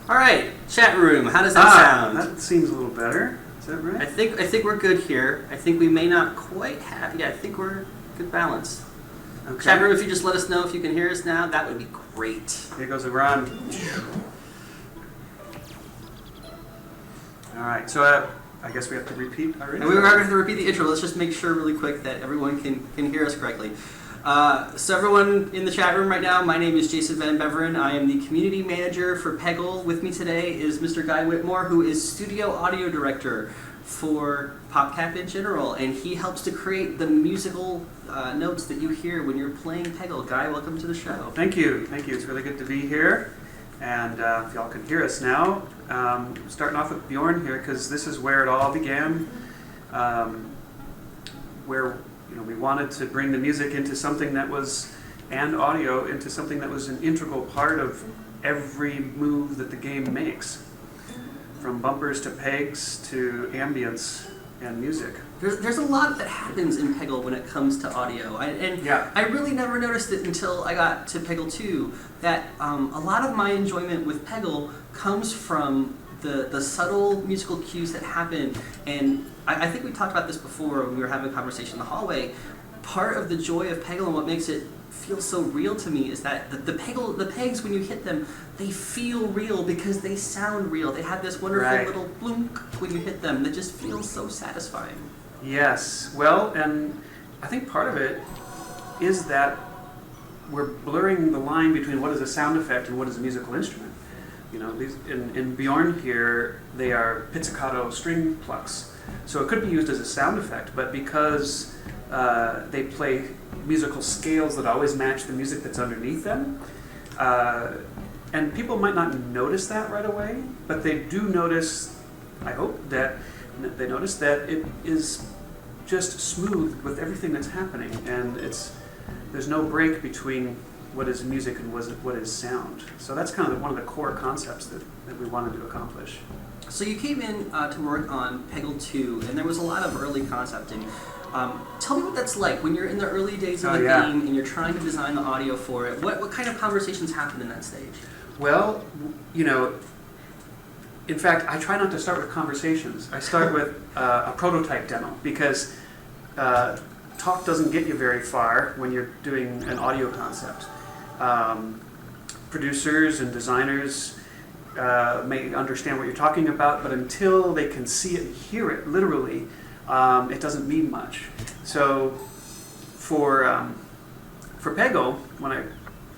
All right, chat room. How does that sound? That seems a little better. Is that right? I think we're good here. I think we may not quite have. Yeah, I think we're good balance. Okay. Chat room, if you just let us know if you can hear us now, that would be great. Here goes a run. All right, so I guess we have to repeat our intro. And we are going to repeat the intro. Let's just make sure really quick that everyone can hear us correctly. So everyone in the chat room right now, my name is Jason Van Beveren. I am the community manager for Peggle. With me today is Mr. Guy Whitmore, who is studio audio director for PopCap in general, and he helps to create the musical notes that you hear when you're playing Peggle. Guy, welcome to the show. Thank you. It's really good to be here. And if y'all can hear us now, starting off with Bjorn here, because this is where it all began, where we wanted to bring the music into something that was, and audio into something that was an integral part of every move that the game makes, from bumpers to pegs to ambience and music. There's a lot that happens in Peggle when it comes to audio, I really never noticed it until I got to Peggle 2, that a lot of my enjoyment with Peggle comes from the subtle musical cues that happen, and I think we talked about this before when we were having a conversation in the hallway. Part of the joy of Peggle and what makes it feel so real to me is that the pegs, when you hit them, they feel real because they sound real. They have this wonderful little bloom when you hit them that just feels so satisfying. Yes, well, and I think part of it is that we're blurring the line between what is a sound effect and what is a musical instrument. These in Bjorn here, they are pizzicato string plucks. So it could be used as a sound effect, but because they play musical scales that always match the music that's underneath them, and people might not notice that right away, but they do notice, I hope, that they notice that it is just smooth with everything that's happening, and there's no break between what is music and what is sound. So that's kind of one of the core concepts that we wanted to accomplish. So you came in to work on Peggle 2, and there was a lot of early concepting. Tell me what that's like when you're in the early days of the game and you're trying to design the audio for it. What kind of conversations happen in that stage? Well, in fact, I try not to start with conversations. I start with a prototype demo, because talk doesn't get you very far when you're doing an audio concept. Producers and designers may understand what you're talking about, but until they can see it and hear it literally, it doesn't mean much. So for Peggle, when I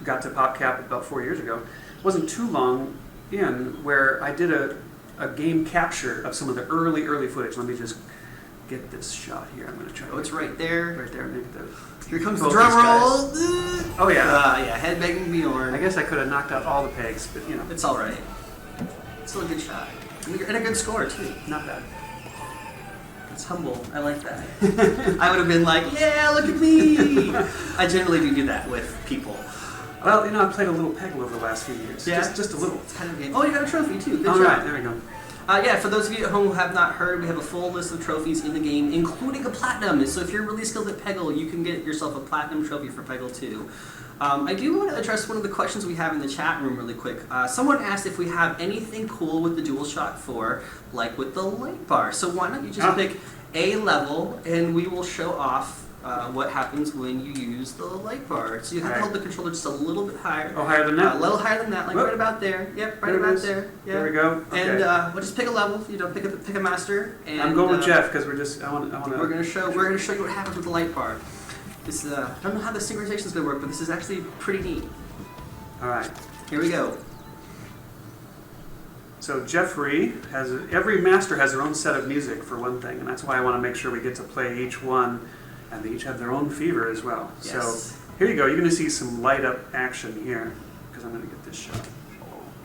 got to PopCap about 4 years ago, it wasn't too long in where I did a game capture of some of the early footage. Let me just get this shot here. I'm going to try. Oh, it's right there. Right there. Maybe Here comes the drum roll. Oh yeah. Head banging Bjorn. I guess I could have knocked out all the pegs, but it's all right. It's still a good shot and a good score too. Not bad. It's humble. I like that. I would have been like, yeah, look at me. I generally do that with people. Well, I played a little Peggle over the last few years. Yeah, just a little. It's kind of game. Oh, you got a trophy too. Good job. Right, there we go. For those of you at home who have not heard, we have a full list of trophies in the game, including a platinum. So if you're really skilled at Peggle, you can get yourself a platinum trophy for Peggle 2. I do want to address one of the questions we have in the chat room really quick. Someone asked if we have anything cool with the DualShock 4, like with the light bar. So why don't you just pick a level, and we will show off what happens when you use the light bar. So you have to hold the controller just a little bit higher. Oh, higher than that? A little higher than that, like right about there. Yep, right about there. Yeah. There we go. Okay. And we'll just pick a level. Pick a master. And I'm going with Jeff because I want to. We're gonna show you what happens with the light bar. This I don't know how the synchronization is gonna work, but this is actually pretty neat. All right. Here we go. So every master has their own set of music for one thing, and that's why I want to make sure we get to play each one, and they each have their own fever as well. Yes. So here you go. You're going to see some light up action here, because I'm going to get this shot.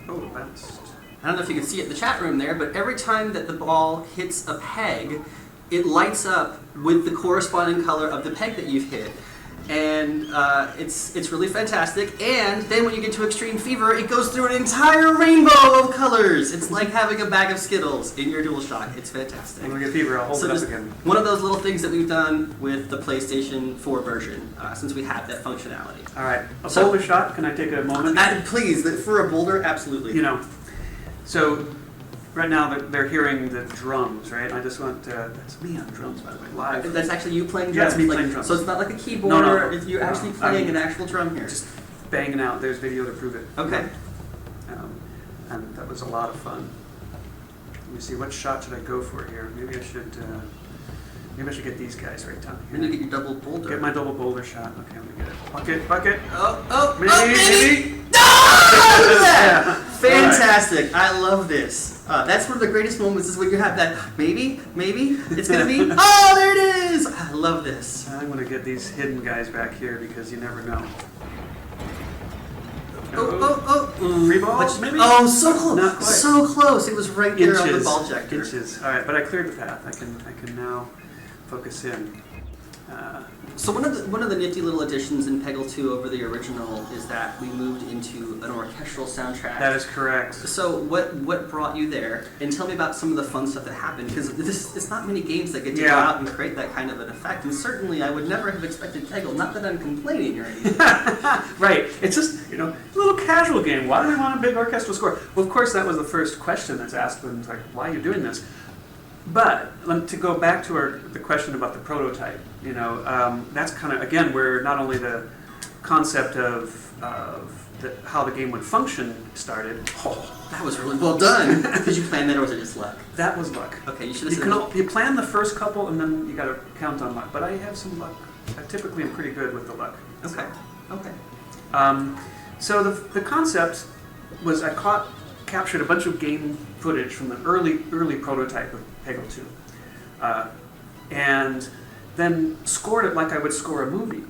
Oh, that's... I don't know if you can see it in the chat room there, but every time that the ball hits a peg, it lights up with the corresponding color of the peg that you've hit. And it's really fantastic. And then when you get to Extreme Fever, it goes through an entire rainbow of colors. It's like having a bag of Skittles in your DualShock. It's fantastic. When we get Fever, I'll hold it up again. One of those little things that we've done with the PlayStation 4 version, since we have that functionality. All right. A boulder shot. Can I take a moment? Please, for a boulder, absolutely. So right now they're hearing the drums, right? I just want that's me on drums, by the way, live. That's actually you playing drums? Yeah, it's me playing drums. So it's not like a keyboard, No. You're actually playing an actual drum here? Just banging out. There's video to prove it. Okay. And that was a lot of fun. Let me see, what shot should I go for here? Maybe I should get these guys right down here. Then you get your double boulder. Get my double boulder shot. Okay, I'm gonna get it. Bucket. Maybe. No! Yeah. Fantastic. Right. I love this. That's one of the greatest moments is when you have that maybe, it's going to be, oh, there it is. I love this. I'm going to get these hidden guys back here because you never know. Free ball, maybe? Oh, so close. Not quite. So close. It was right there on the ball ejector. Inches. All right, but I cleared the path. I can now focus in. So one of the nifty little additions in Peggle 2 over the original is that we moved into an orchestral soundtrack. That is correct. So what brought you there? And tell me about some of the fun stuff that happened, because it's not many games that get to go out and create that kind of an effect. And certainly I would never have expected Peggle. Not that I'm complaining or anything. Right. It's just a little casual game. Why do we want a big orchestral score? Well, of course that was the first question that's asked when it's like, why are you doing this? But to go back to the question about the prototype, that's kind of, again, where not only the concept of how the game would function started. Oh, that was really well done. Did you plan that, or was it just luck? That was luck. Okay, you should have said you plan the first couple, and then you got to count on luck. But I have some luck. I typically am pretty good with the luck. Okay. Okay. So the concept was captured a bunch of game footage from the early prototype of Peggle 2, and then scored it like I would score a movie,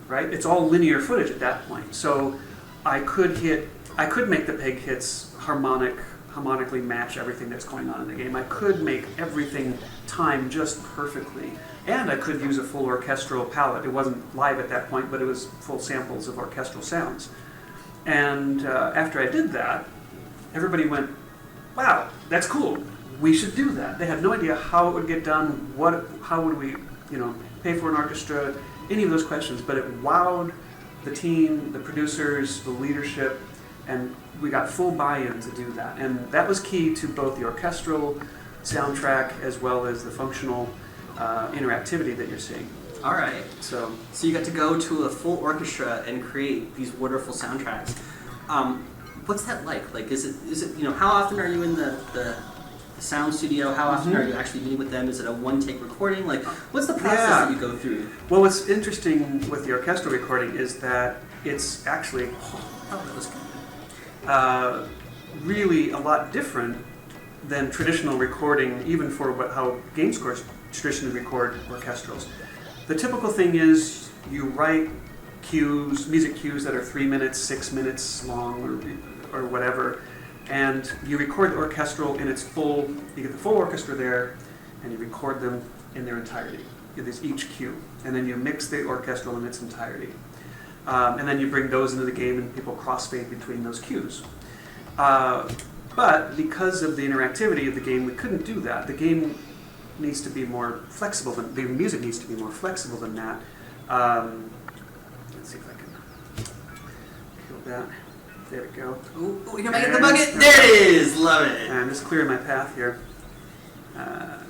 right? It's all linear footage at that point, so I could make the peg hits harmonically match everything that's going on in the game. I could make everything time just perfectly, and I could use a full orchestral palette. It wasn't live at that point, but it was full samples of orchestral sounds. And after I did that, everybody went, wow, that's cool. We should do that. They had no idea how it would get done, how would we, pay for an orchestra, any of those questions, but it wowed the team, the producers, the leadership, and we got full buy-in to do that. And that was key to both the orchestral soundtrack as well as the functional interactivity that you're seeing. All right. So you got to go to a full orchestra and create these wonderful soundtracks. What's that like? Like, is it how often are you in the sound studio? How often are you actually meeting with them? Is it a one-take recording? Like, what's the process that you go through? Well, what's interesting with the orchestral recording is that it's actually really a lot different than traditional recording, even for how game scores traditionally record orchestrals. The typical thing is you write music cues that are 3 minutes, 6 minutes long, or whatever, and you record the orchestral in its full. You get the full orchestra there, and you record them in their entirety. There's each cue, and then you mix the orchestral in its entirety, and then you bring those into the game, and people crossfade between those cues. But because of the interactivity of the game, we couldn't do that. The game needs to be more flexible the music needs to be more flexible than that. Let's see if I can kill that. There we go. Ooh, you're making the bucket. There it is. Love it. I'm just clearing my path here. And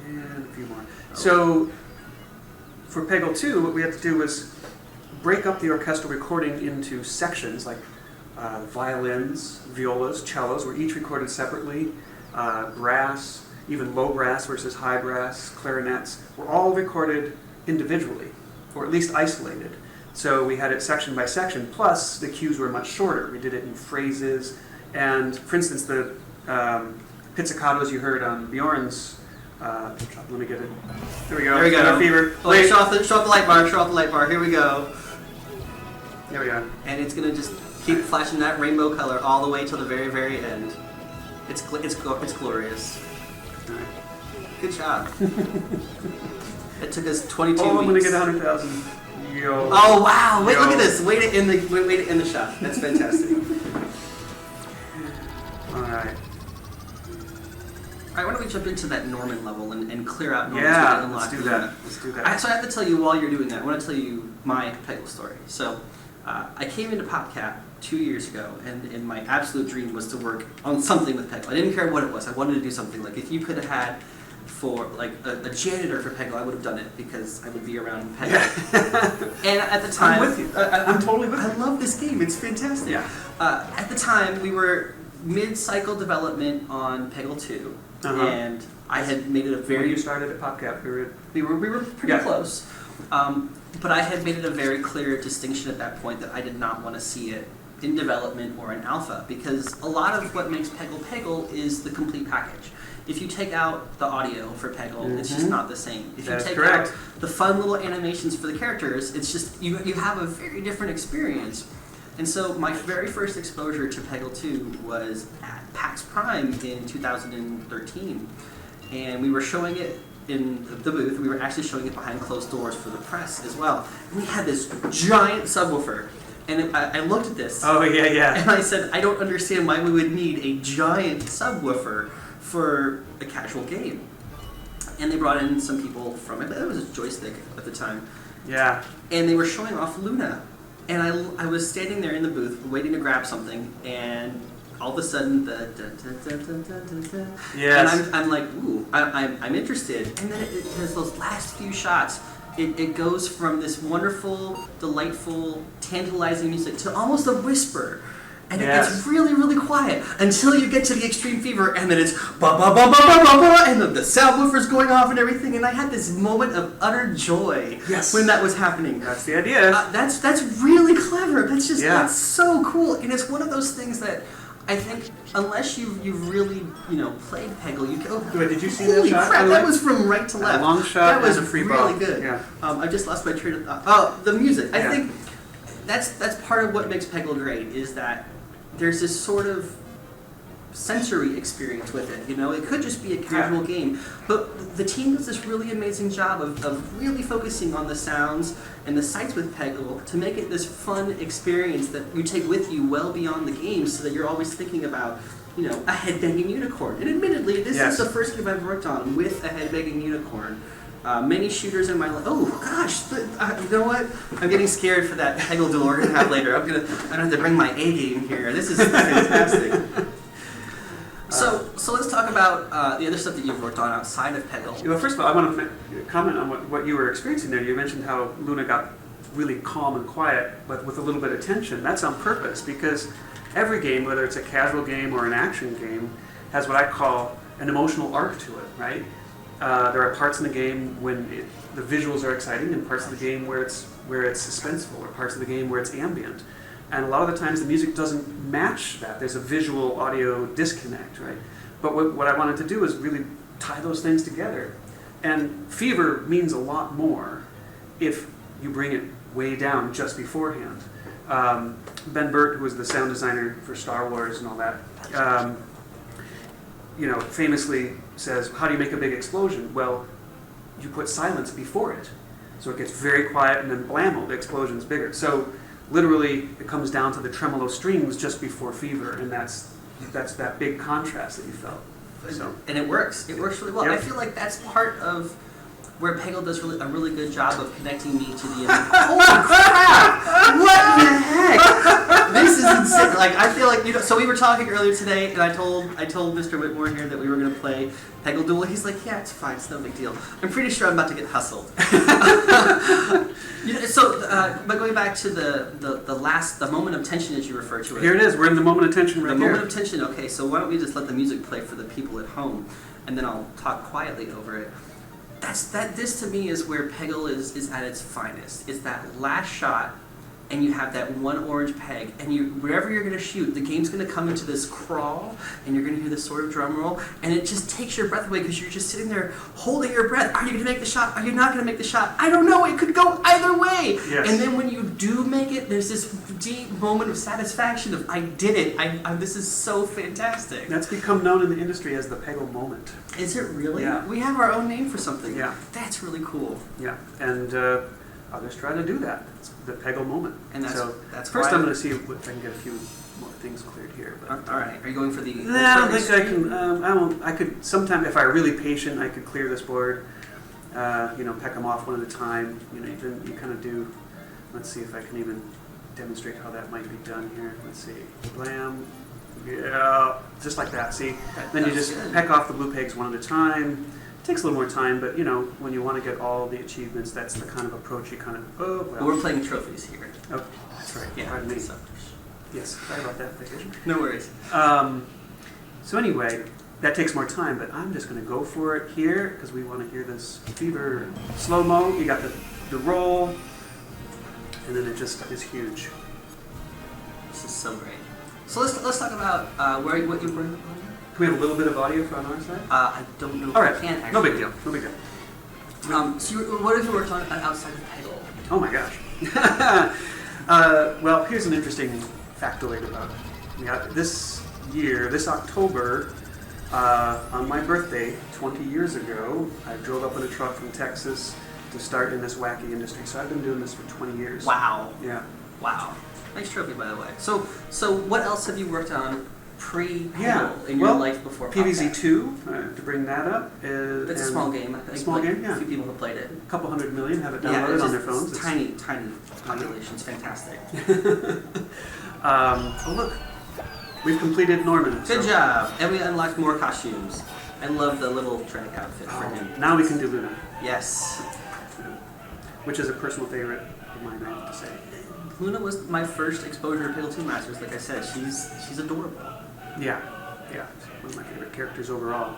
a few more. So for Peggle 2, what we had to do was break up the orchestral recording into sections, like violins, violas, cellos were each recorded separately. Brass, even low brass versus high brass, clarinets, were all recorded individually, or at least isolated. So we had it section by section, plus the cues were much shorter. We did it in phrases, and for instance, the pizzicatos you heard on Bjorn's, let me get it. There we go. There we go. Fever. Oh, wait, show off the light bar, show off the light bar. Here we go. There we go. And it's going to just keep flashing that rainbow color all the way till the very, very end. It's glorious. All right. Good job. It took us 22 weeks. I'm going to get 100,000. Yo. Oh wow! Wait, look at this. Wait to end the shot. That's fantastic. All right. All right. Why don't we jump into that Norman level and clear out Norman? Yeah, let's do that. Let's do that. So I have to tell you while you're doing that. I want to tell you my Peggle story. So I came into PopCap 2 years ago, and my absolute dream was to work on something with Peggle. I didn't care what it was. I wanted to do something. Like, if you could have had for like a janitor for Peggle, I would have done it because I would be around Peggle. Yeah. And at the time, I'm with you. I'm totally with you. I love this game. It's fantastic. Yeah. At the time, we were mid-cycle development on Peggle 2, and I had made it a very. When you started at PopCap, we were pretty close, but I had made it a very clear distinction at that point that I did not want to see it in development or in alpha, because a lot of what makes Peggle is the complete package. If you take out the audio for Peggle, it's just not the same. If you take out the fun little animations for the characters, it's just you have a very different experience. And so my very first exposure to Peggle 2 was at PAX Prime in 2013. And we were showing it in the booth. We were actually showing it behind closed doors for the press as well. And we had this giant subwoofer. And I looked at this. Oh, yeah. And I said, I don't understand why we would need a giant subwoofer for a casual game. And they brought in some people from it. It was a joystick at the time. Yeah. And they were showing off Luna. And I was standing there in the booth waiting to grab something, and all of a sudden the yes. And I'm like, ooh, I'm interested. And then it has those last few shots. It goes from this wonderful, delightful, tantalizing music to almost a whisper. And it gets really, really quiet until you get to the extreme fever, and then it's ba ba ba ba ba ba ba, and the subwoofer's going off and everything. And I had this moment of utter joy when that was happening. That's the idea. That's really clever. That's just that's so cool. And it's one of those things that I think unless you've really played Peggle, you go. Wait, did you see holy that shot? crap! That was from right to left. A long shot. That was and a free really ball. good. Yeah. I just lost my train of thought. Oh, the music. I think that's part of what makes Peggle great is that there's this sort of sensory experience with it. It could just be a casual game, but the team does this really amazing job of really focusing on the sounds and the sights with Peggle to make it this fun experience that you take with you well beyond the game, so that you're always thinking about a headbanging unicorn. And admittedly, this is the first game I've worked on with a headbanging unicorn. Many shooters in my life. Oh gosh, you know what? I'm getting scared for that Peggle duel we're gonna have later. I'm gonna have to bring my A game here. This is fantastic. So let's talk about the other stuff that you've worked on outside of Peggle. Well, first of all, I want to comment on what you were experiencing there. You mentioned how Luna got really calm and quiet, but with a little bit of tension. That's on purpose, because every game, whether it's a casual game or an action game, has what I call an emotional arc to it, right? There are parts in the game when the visuals are exciting, and parts of the game where it's suspenseful, or parts of the game where it's ambient. And a lot of the times the music doesn't match that. There's a visual audio disconnect, right? But what I wanted to do is really tie those things together. And fever means a lot more if you bring it way down just beforehand. Ben Burt, who was the sound designer for Star Wars and all that, famously says, how do you make a big explosion? Well, you put silence before it. So it gets very quiet, and then blammo, the explosion's bigger. So literally, it comes down to the tremolo strings just before fever, and that's that big contrast that you felt. So. And it works. It works really well. Yep. I feel like that's part of where Peggle does a really good job of connecting me to the holy crap! What the heck? This is insane. Like, I feel like so we were talking earlier today, and I told Mr. Whitmore here that we were going to play Peggle Duel. He's like, yeah, it's fine, it's no big deal. I'm pretty sure I'm about to get hustled. But going back to the moment of tension, as you refer to it. Here it is. We're in the moment of tension right here. The moment of tension. Okay, so why don't we just let the music play for the people at home, and then I'll talk quietly over it. This to me is where Peggle is at its finest. It's that last shot, and you have that one orange peg, and wherever you're going to shoot, the game's going to come into this crawl, and you're going to hear this sort of drum roll, and it just takes your breath away because you're just sitting there holding your breath. Are you going to make the shot? Are you not going to make the shot? I don't know. It could go either way. Yes. And then when you do make it, there's this deep moment of satisfaction of I did it. This is so fantastic. That's become known in the industry as the Peggle moment. Is it really? Yeah. We have our own name for something. Yeah. That's really cool. Yeah. And others try to do that. It's the Peggle moment. And that's first I'm going to see if I can get a few more things cleared here. But, all right. Are you going for the? No, I don't think I can. I won't. I could sometime if I'm really patient, I could clear this board. Peck them off one at a time. You kind of do. Let's see if I can even demonstrate how that might be done here. Let's see. Blam. Yeah, just like that. See? Then you just peck off the blue pegs one at a time. Takes a little more time, but when you want to get all the achievements, that's the kind of approach you kind of. We're playing trophies here. Oh, that's right. Yeah. Pardon me. Yes, sorry about that. No worries. So anyway, that takes more time, but I'm just going to go for it here because we want to hear this Fever slow-mo. You got the roll, and then it just is huge. This is so great. So let's talk about what you bring up on. Can we have a little bit of audio from our side? I don't know if All right. I can, actually. No big deal. No big deal. So what have you worked on outside of Peggle? Oh my gosh. Well, here's an interesting factoid about this year, this October, on my birthday, 20 years ago, I drove up in a truck from Texas to start in this wacky industry. So I've been doing this for 20 years. Wow. Yeah. Wow. Nice trophy, by the way. So what else have you worked on pre-Peggle in your life before PopCap? PVZ2, to bring that up. It's a small game. I think small game, yeah. A few people have played it. A couple 100 million have it downloaded on their phones. It's tiny population. It's fantastic. Oh look, we've completed Norman. Good job. And we unlocked more costumes. I love the little Trek outfit for him. Now we can do Luna. Yes. Which is a personal favorite of mine, I have to say. Luna was my first exposure to Peggle 2 Masters. Like I said, she's adorable. Yeah, one of my favorite characters overall.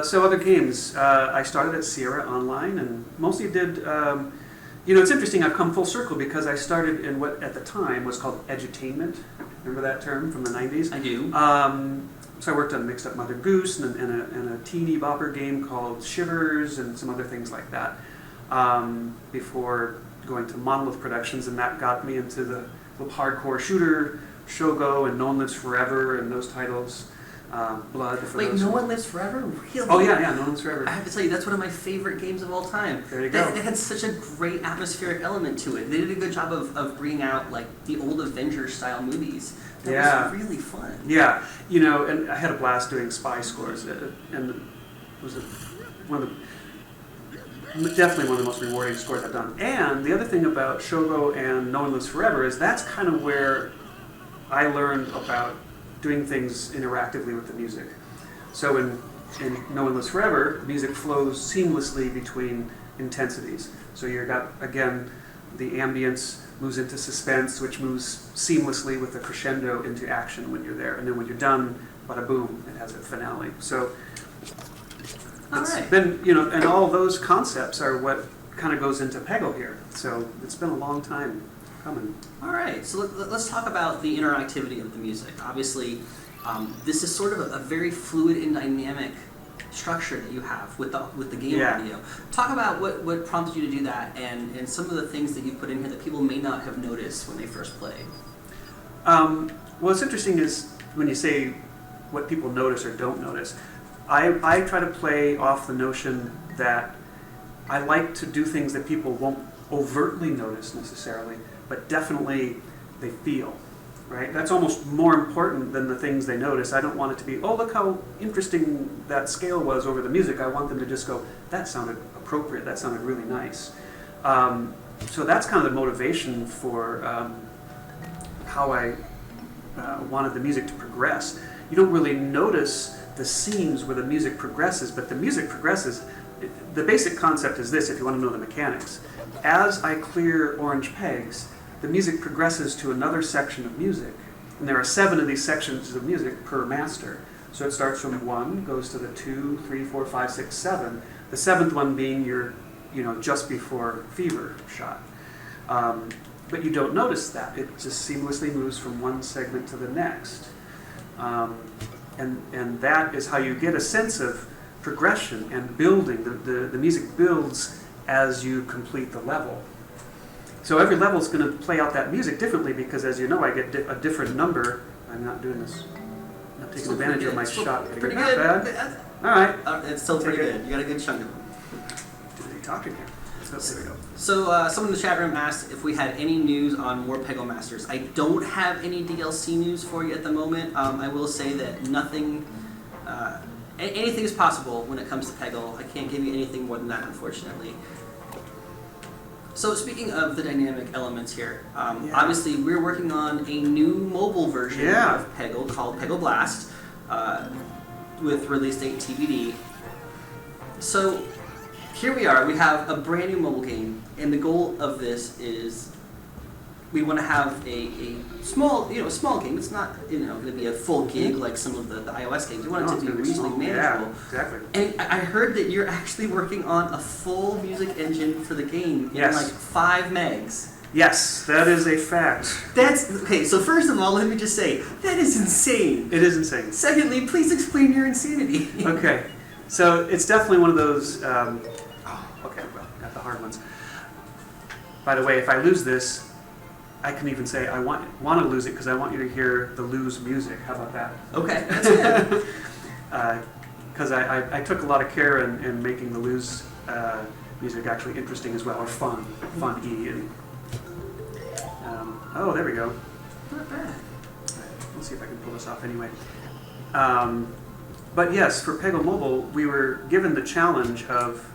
So other games, I started at Sierra Online and mostly did, it's interesting, I've come full circle because I started in what at the time was called edutainment. Remember that term from the 90s? I do. So I worked on Mixed Up Mother Goose and a teeny bopper game called Shivers and some other things like that before going to Monolith Productions, and that got me into the hardcore shooter, Shogo and No One Lives Forever and those titles. Blood. Wait, No One Lives Forever? Really? Oh yeah, No One Lives Forever. I have to tell you, that's one of my favorite games of all time. There you go. It had such a great atmospheric element to it. They did a good job of bringing out like the old Avengers style movies. That was really fun. Yeah, and I had a blast doing spy scores, and it was definitely one of the most rewarding scores I've done. And the other thing about Shogo and No One Lives Forever is that's kind of where I learned about doing things interactively with the music. So in No One Lives Forever, music flows seamlessly between intensities. So you've got, again, the ambience moves into suspense, which moves seamlessly with the crescendo into action when you're there. And then when you're done, bada boom, it has a finale. So it's been, and all those concepts are what kind of goes into Peggle here. So it's been a long time coming. All right, so let's talk about the interactivity of the music. Obviously, this is sort of a very fluid and dynamic structure that you have with the game audio. Talk about what prompted you to do that and some of the things that you put in here that people may not have noticed when they first played. What's interesting is when you say what people notice or don't notice, I try to play off the notion that I like to do things that people won't overtly notice necessarily, but definitely they feel, right? That's almost more important than the things they notice. I don't want it to be, oh, look how interesting that scale was over the music. I want them to just go, that sounded appropriate, that sounded really nice. So that's kind of the motivation for how I wanted the music to progress. You don't really notice the scenes where the music progresses, but the music progresses. The basic concept is this, if you want to know the mechanics. As I clear orange pegs, the music progresses to another section of music. And there are 7 of these sections of music per master. So it starts from 1, goes to the 2, 3, 4, 5, 6, 7. The 7th one being your, just before Fever shot. But you don't notice that. It just seamlessly moves from one segment to the next. And that is how you get a sense of progression and building. The music builds as you complete the level. So every level is going to play out that music differently because, as you know, I get a different number. I'm not doing this. I'm not taking advantage of my shot. Pretty not good. Bad. All right. It's still pretty good. You got a good chunk of them. Are you talking here? So there we go. So someone in the chat room asked if we had any news on more Peggle Masters. I don't have any DLC news for you at the moment. I will say that nothing, anything is possible when it comes to Peggle. I can't give you anything more than that, unfortunately. So speaking of the dynamic elements here, obviously we're working on a new mobile version of Peggle called Peggle Blast, with release date TBD. So here we are, we have a brand new mobile game, and the goal of this is we want to have a small, small game. It's not, going to be a full gig like some of the iOS games. We want it to be reasonably manageable. Yeah, exactly. And I heard that you're actually working on a full music engine for the game in like 5 megs. Yes, that is a fact. That's, okay, so first of all, let me just say, that is insane. It is insane. Secondly, please explain your insanity. Okay, so it's definitely one of those, got the hard ones. By the way, if I lose this, I can even say I want to lose it because I want you to hear the lose music. How about that? Okay, that's good. Because I took a lot of care in making the lose music actually interesting as well, or fun. And, there we go. Not bad. Let's see if I can pull this off anyway. But yes, for Peggle Mobile, we were given the challenge of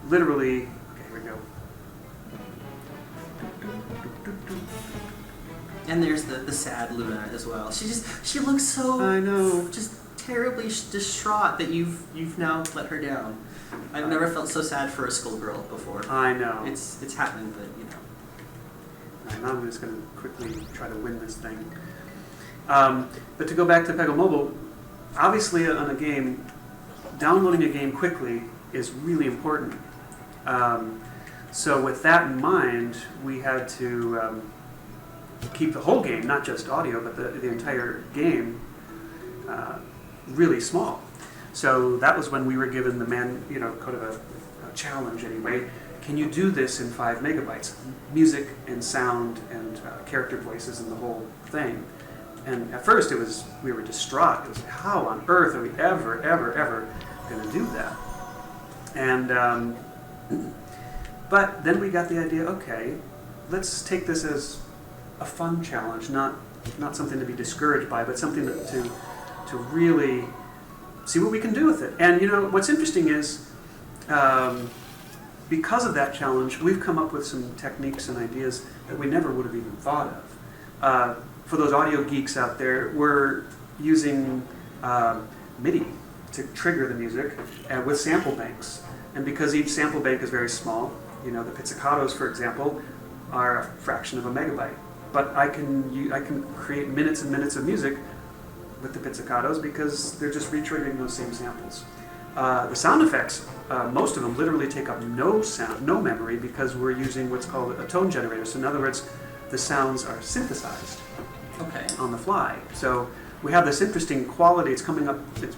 literally. Okay, here we go. And there's the sad Luna as well. She looks so I know, just terribly distraught that you've now let her down. I've never felt so sad for a schoolgirl before. I know. It's happened, but Now I'm just going to quickly try to win this thing. But to go back to Peggle Mobile, obviously on a game, downloading a game quickly is really important. So with that in mind, we had to keep the whole game, not just audio, but the entire game, really small. So that was when we were given the kind of a challenge anyway. Can you do this in 5 megabytes? Music and sound and character voices and the whole thing. And at first we were distraught. It was like, how on earth are we ever going to do that? And but then we got the idea, okay, let's take this as a fun challenge, not something to be discouraged by, but something to really see what we can do with it. And what's interesting is, because of that challenge, we've come up with some techniques and ideas that we never would have even thought of. For those audio geeks out there, we're using MIDI to trigger the music with sample banks. And because each sample bank is very small, the pizzicatos, for example, are a fraction of a megabyte. But I can create minutes and minutes of music with the pizzicatos because they're just retriggering those same samples. The sound effects, most of them literally take up no memory because we're using what's called a tone generator. So in other words, the sounds are synthesized on the fly. So we have this interesting quality. It's coming up. It's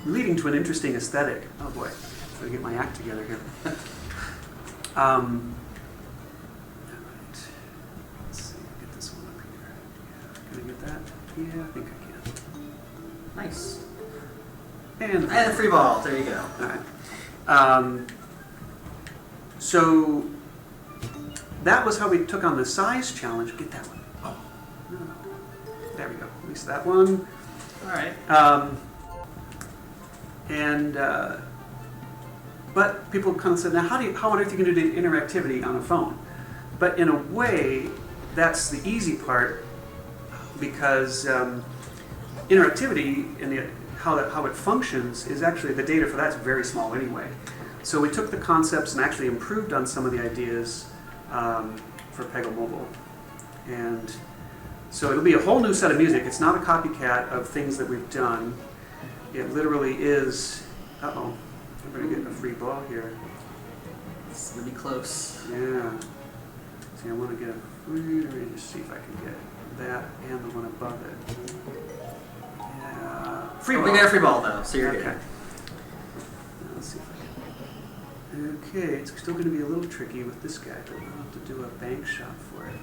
leading to an interesting aesthetic. Oh boy, I'm going to get my act together here. All right. Let's see. Get this one up here. Yeah, can I get that? Yeah, I think I can. nice. And a free ball. There you go. All right. So that was how we took on the size challenge. Get that one. Oh, no. There we go. At least that one. All right. But people kind of said, now how on earth are you going to do the interactivity on a phone? But in a way, that's the easy part because interactivity and how it functions is actually, the data for that's very small anyway. So we took the concepts and actually improved on some of the ideas for Peggle Mobile. And so it'll be a whole new set of music. It's not a copycat of things that we've done. It literally is, I'm going to get a free ball here. It's going to be close. Yeah. See, I want to get let me just see if I can get that and the one above it. Yeah. Free ball. We got a free ball though, so you're okay. good. Now, let's see if I can. Okay, it's still going to be a little tricky with this guy, but we'll have to do a bank shot for it.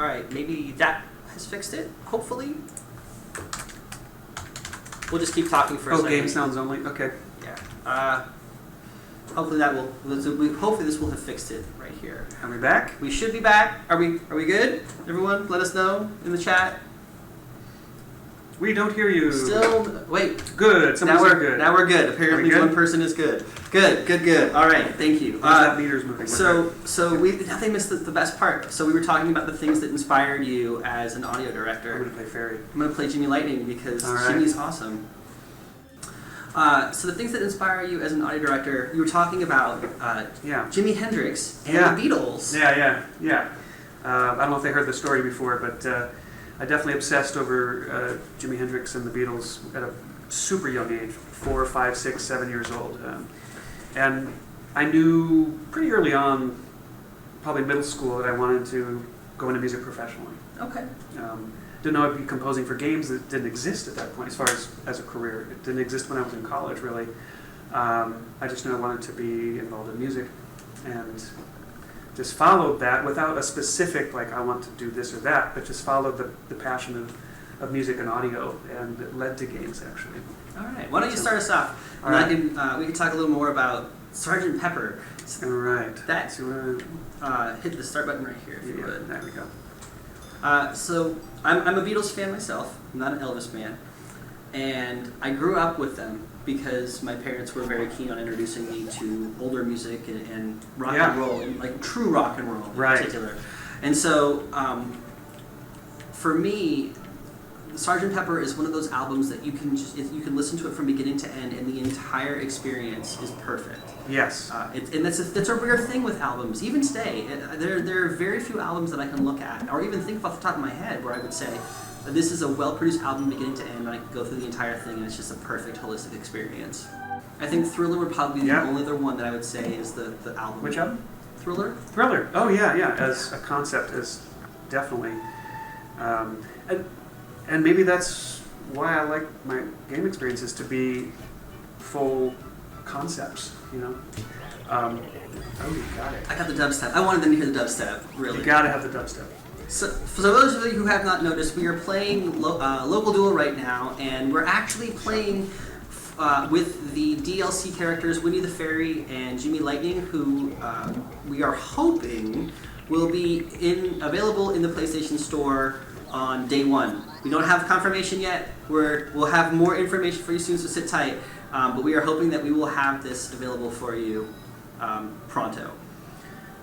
All right, maybe that has fixed it. Hopefully, we'll just keep talking for a second. Game sounds only. Okay. Yeah. Hopefully that will. Hopefully this will have fixed it right here. Are we back? We should be back. Are we good? Everyone, let us know in the chat. We don't hear you. Still, wait. Good. Now we're good. Now we're good. Apparently, good? one person is good. Good. All right. Thank you. That meter's moving. So they missed the best part. So we were talking about the things that inspired you as an audio director. I'm gonna play Fairy. I'm gonna play Jimmy Lightning because Jimmy's awesome. So the things that inspire you as an audio director, you were talking about Jimi Hendrix and the Beatles. Yeah. I don't know if they heard the story before, but I definitely obsessed over Jimi Hendrix and the Beatles at a super young age, 4, 5, 6, 7 years old. And I knew pretty early on, probably middle school, that I wanted to go into music professionally. Okay. Didn't know I'd be composing for games that didn't exist at that point as far as a career. It didn't exist when I was in college, really. I just knew I wanted to be involved in music and just followed that without a specific, like, I want to do this or that, but just followed the passion of music and audio, and it led to games, actually. All right. Why don't you start us off? We can talk a little more about Sgt. Pepper. All right. Hit the start button right here, if you would. There we go. So I'm a Beatles fan myself. I'm not an Elvis fan. And I grew up with them because my parents were very keen on introducing me to older music and rock and roll, and like true rock and roll in particular. And so for me, Sgt. Pepper is one of those albums that you can listen to it from beginning to end, and the entire experience is perfect. Yes. And that's a rare thing with albums. Even today, there are very few albums that I can look at, or even think off the top of my head, where I would say, this is a well-produced album beginning to end, and I can go through the entire thing, and it's just a perfect, holistic experience. I think Thriller would probably be the only other one that I would say is the album. Which album? Thriller. Oh, yeah. As a concept is definitely... And maybe that's why I like my game experiences to be full concepts, you know? Oh, you got it. I got the dubstep. I wanted them to hear the dubstep, really. You gotta have the dubstep. So for those of you who have not noticed, we are playing Local Duel right now, and we're actually playing with the DLC characters Winnie the Fairy and Jimmy Lightning, who we are hoping will be available in the PlayStation Store on day one. We don't have confirmation yet. We'll have more information for you soon, so sit tight. But we are hoping that we will have this available for you pronto.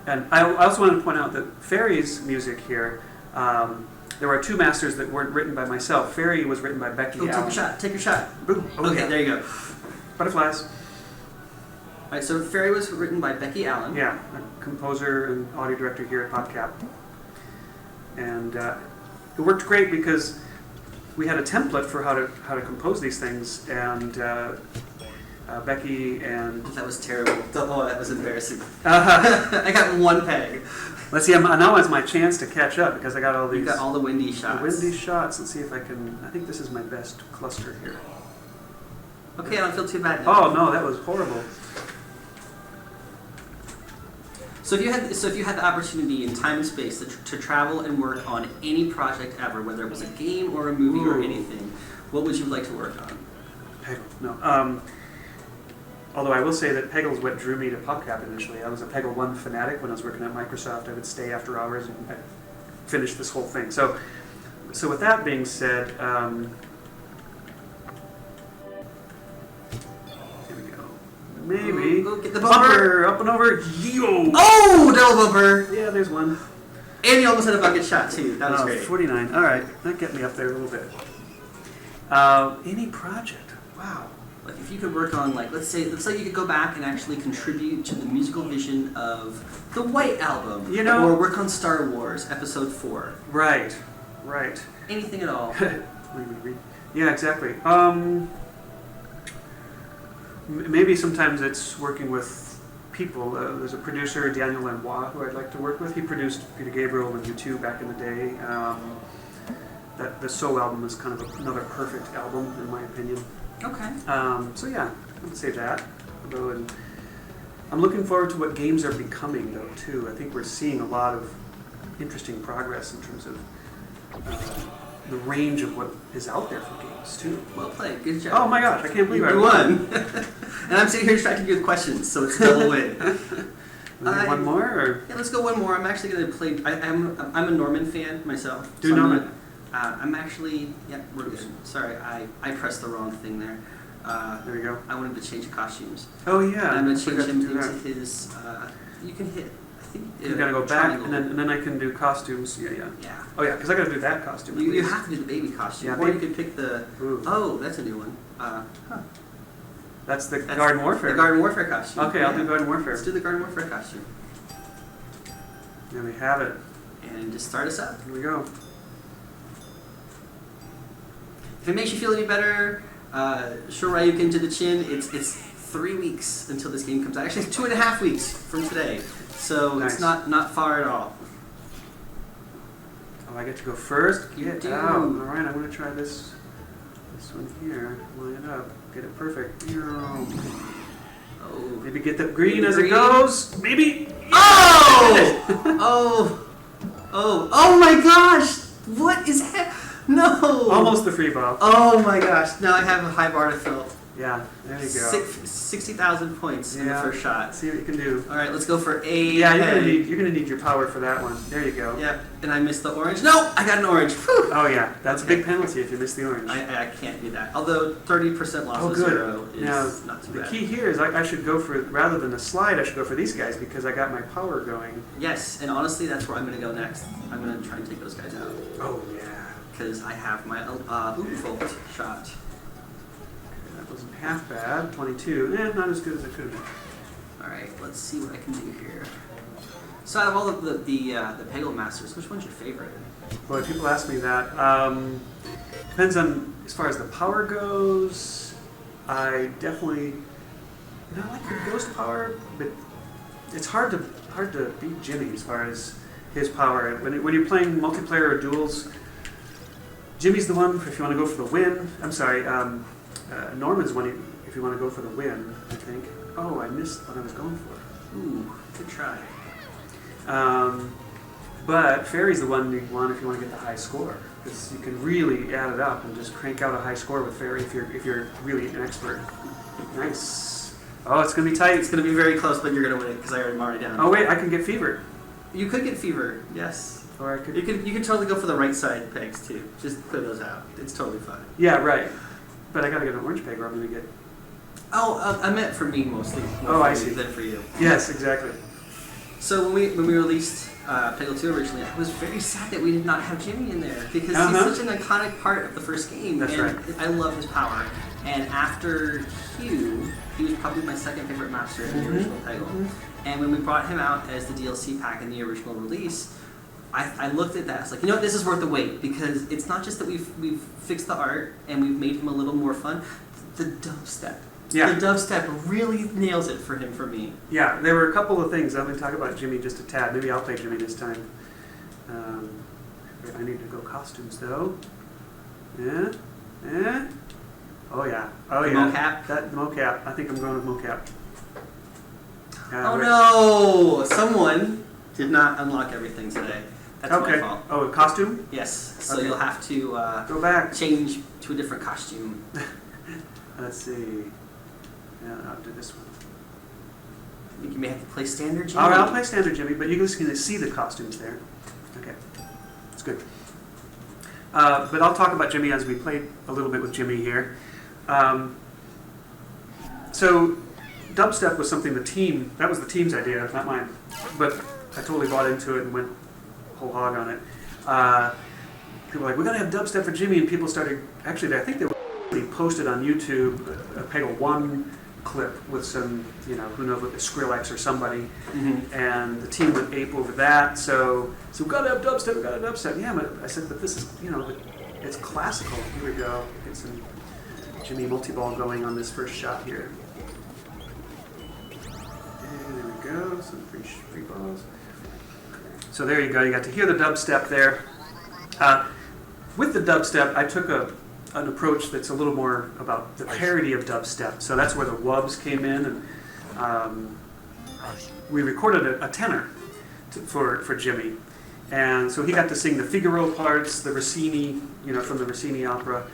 And I also want to point out that Fairy's music here, there are two masters that weren't written by myself. Fairy was written by Becky Allen. Take your shot. Boom. Okay, there you go. Butterflies. All right, so Fairy was written by Becky Allen. Yeah, a composer and audio director here at PopCap. And it worked great because we had a template for how to compose these things, and Becky and... That was terrible. Oh, that was embarrassing. I got one peg. Let's see, now it's my chance to catch up because I got all these... You got all the windy shots. Let's see if I can... I think this is my best cluster here. Okay, I don't feel too bad now. Oh, no, that was horrible. So if you had the opportunity in time and space to travel and work on any project ever, whether it was a game or a movie or anything, what would you like to work on? Peggle. No. Although I will say that Peggle is what drew me to PopCap initially. I was a Peggle 1 fanatic when I was working at Microsoft. I would stay after hours and finish this whole thing. So with that being said, here we go. Maybe. Go get the bumper. Up and over. Yo! Oh, double bumper. Yeah, there's one. And you almost had a bucket shot too. That was great. 49. All right, that get me up there a little bit. Any project. Wow. Like if you could work on, like, let's say you could go back and actually contribute to the musical vision of the White Album, or work on Star Wars Episode 4. Right. Anything at all. Yeah, exactly. Maybe sometimes it's working with people. There's a producer, Daniel Lanois, who I'd like to work with. He produced Peter Gabriel and U2 back in the day. The Soul album is kind of another perfect album, in my opinion. Okay. So yeah, I would say that. And I'm looking forward to what games are becoming, though, too. I think we're seeing a lot of interesting progress in terms of the range of what is out there for games too. Well played, good job. Oh my gosh, I can't believe I won. And I'm sitting here distracting you with questions, so it's a double win. One more? Or? Yeah, let's go one more. I'm actually going to play. I'm a Norman fan myself. Do Norman? I'm actually. Yeah, we're good. Sorry, I pressed the wrong thing there. There you go. I wanted to change costumes. Oh yeah. And I'm going to change him into his. You can hit. I think you got to go back, and then I can do costumes. Yeah. Oh yeah, because I got to do that costume. You have to do the baby costume, yeah, or you could pick the. Ooh. Oh, that's a new one. That's Garden Warfare. The Garden Warfare costume. Okay, I'll do Garden Warfare. Let's do the Garden Warfare costume. There we have it. And just start us up. Here we go. If it makes you feel any better, Shoryuken to the chin. It's 3 weeks until this game comes out. Actually, it's 2.5 weeks from today. So nice. It's not far at all. Oh, I get to go first? You do. Alright, I'm going to try this one here. Line it up. Get it perfect. Oh. Maybe get the green as it goes. Maybe. Oh! Oh my gosh! What is happening? No! Almost the free ball. Oh my gosh! Now I have a high bar to fill. Yeah, there you go. 60,000 points in the first shot. See what you can do. All right, let's go for a. Yeah, you're gonna need your power for that one. There you go. Yep, and I missed the orange. No, I got an orange. Whew. Oh yeah, that's a big penalty if you miss the orange. I can't do that. Although 30% loss of 0 is not too bad. The key here is I should go for, rather than a slide, I should go for these guys because I got my power going. Yes, and honestly, that's where I'm gonna go next. I'm gonna try and take those guys out. Oh yeah. Because I have my Volt shot. Wasn't half bad. 22. Not as good as it could have been. Alright, let's see what I can do here. So out of all of the Peggle Masters, which one's your favorite? Boy, people ask me that. Depends on, as far as the power goes, I definitely like the ghost power, but it's hard to beat Jimmy as far as his power. When you're playing multiplayer or duels, Jimmy's the one if you want to go for the win. I'm sorry, Norman's one if you want to go for the win, I think. Oh, I missed what I was going for. Ooh, good try. But Fairy's the one you want if you want to get the high score, because you can really add it up and just crank out a high score with Fairy if you're really an expert. Nice. Oh, it's going to be tight. It's going to be very close, but you're going to win it because I'm already down. Oh wait, I can get fever. You could get fever, yes. Or I could. You could totally go for the right side pegs too. Just clear those out. It's totally fine. Yeah, right. But I got to get an orange peg, or I'm going to get. Oh, I meant for me mostly. Oh, I see. Than for you. Yes, exactly. So when we released Peggle 2 originally, I was very sad that we did not have Jimmy in there because he's such an iconic part of the first game. That's and right. I love his power. And after Hugh, he was probably my second favorite master in the original Peggle. And when we brought him out as the DLC pack in the original release, I looked at that. I was like, you know what, this is worth the wait because it's not just that we've fixed the art and we've made him a little more fun. The dubstep. Yeah. The dubstep really nails it for him, for me. Yeah, there were a couple of things. I'm going to talk about Jimmy just a tad. Maybe I'll play Jimmy this time. I need to go costumes, though. Yeah. Oh, yeah. Oh, yeah. Mocap? That mocap. I think I'm going with mocap. Oh, no! Someone did not unlock everything today. That's my fault. Oh, a costume? Yes. So you'll have to go back. Change to a different costume. Let's see. Yeah, I'll do this one. I think you may have to play standard Jimmy. All right, I'll play standard Jimmy, but you're just going to see the costumes there. Okay, that's good. But I'll talk about Jimmy as we played a little bit with Jimmy here. So dubstep was something that was the team's idea, not mine. But I totally bought into it and went whole hog on it. People were like, we're going to have dubstep for Jimmy, and people started, actually, I think they were posted on YouTube a Peggle 1 clip with some, who knows what, Skrillex or somebody, and the team went ape over that. So we got to have dubstep, we got to have dubstep. Yeah, but I said, but this is, it's classical. Here we go. Get some Jimmy multi-ball going on this first shot here. And there we go, some free balls. So there you go. You got to hear the dubstep there. With the dubstep, I took an approach that's a little more about the parody of dubstep. So that's where the wubs came in, and we recorded a tenor for Jimmy. And so he got to sing the Figaro parts, the Rossini, from the Rossini opera.